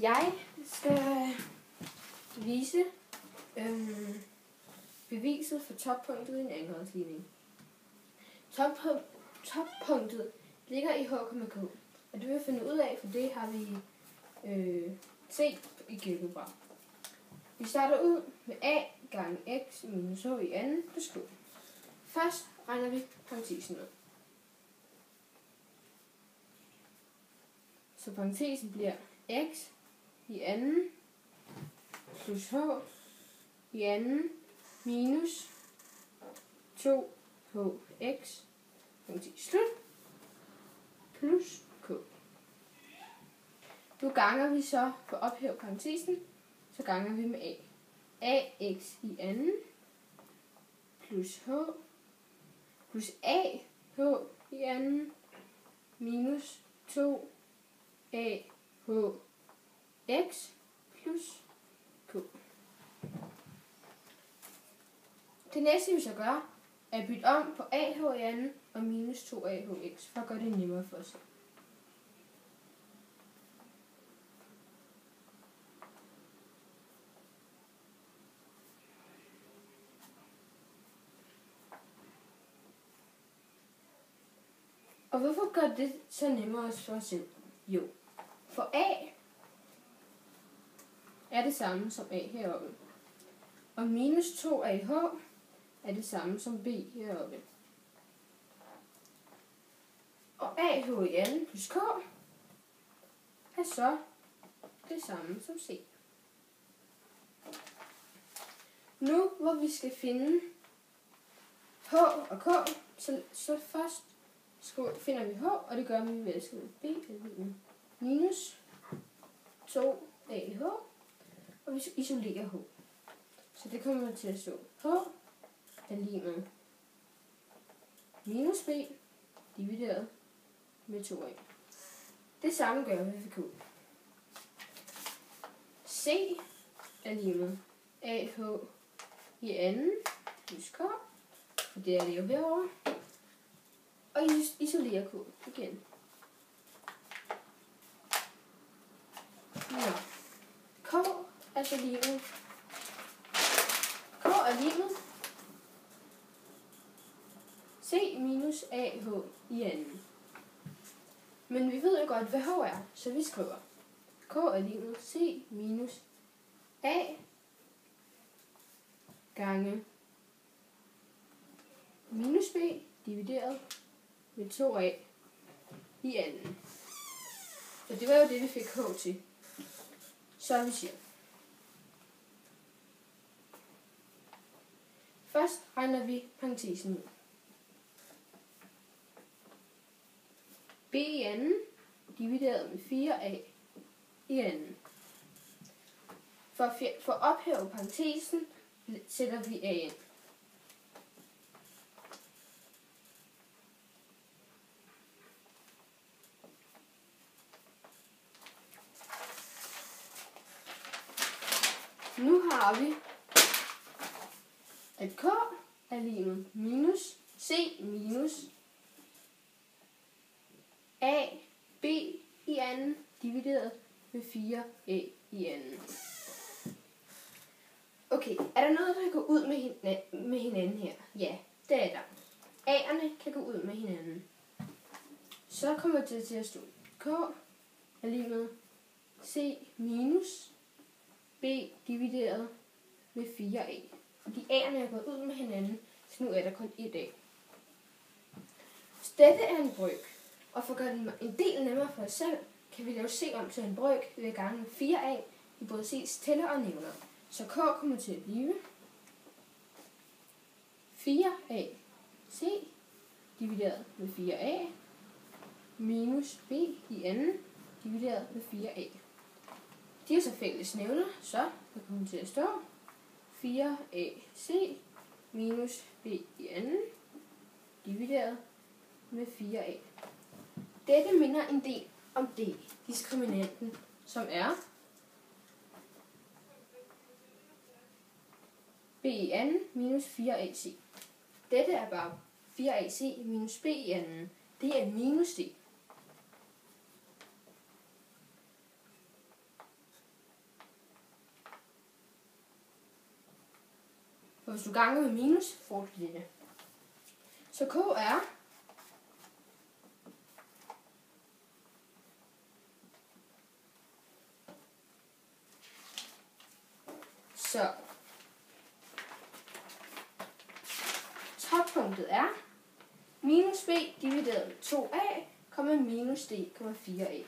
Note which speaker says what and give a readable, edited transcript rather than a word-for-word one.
Speaker 1: Jeg skal vise beviset for toppunktet i en andengradsligning. Toppunktet ligger i h,k, og det vil vi finde ud af, for det har vi set i GeoGebra. Vi starter ud med a gange x minus h i anden plus k. Først regner vi parentesen ud. Så parentesen bliver x i anden plus h i anden minus 2hx parentes slut plus k. Nu ganger vi så på ophæv parentesen, så ganger vi med a. ax i anden plus h plus ah i anden minus 2ahx plus k. Det næste vi så gør, er at bytte om på ah i anden og minus 2ahx, for at gøre det nemmere for os. Og hvorfor gør det så nemmere for os selv? Jo, for a er det samme som a heroppe. Og minus 2ah er det samme som b heroppe. Og ah i anden plus k er så det samme som c. Nu hvor vi skal finde h og k, så først finder vi h, og det gør vi ved at skrive b minus 2ah, og vi isolerer h. Så det kommer til at stå h er lige med minus b divideret med 2a. Det samme gør vi ved k. C er lige med ah i anden plus k, for det er det jo herovre. Og isolerer k igen. Ja. K er så lige med. K er lige med C minus ah i anden. Men vi ved jo godt, hvad h er, så vi skriver k er lige med C minus a gange minus b divideret med 2a i anden. Så det var jo det, vi fik h til. Så vi siger. Først regner vi parentesen ud. b i anden divideret med 4a i anden. For at ophæve parentesen sætter vi a ind. Nu har vi, at k er lige med minus c minus a b i anden divideret med 4a i anden. Okay, er der noget, der kan gå ud med hinanden her? Ja, det er der. A'erne kan gå ud med hinanden. Så kommer det til at stå k er lige med c minus b divideret med 4a. Fordi a'erne er gået ud med hinanden, så nu er der kun et a. Hvis dette er en brøk, og for at gøre det en del nemmere for os selv, kan vi lave c om til en brøk ved at gange 4a i både c's tæller og nævner. Så k kommer til at blive 4a c divideret med 4a minus b i anden divideret med 4a. De er så fælles nævner, så det kommer til at stå 4ac minus b i anden divideret med 4a. Dette minder en del om D-diskriminanten, som er b i anden minus 4ac. Dette er bare 4ac minus b i anden. Det er minus d. Og hvis du ganger med minus, får du dette. Så k er så toppunktet er minus b divideret med 2a, minus d, 4a.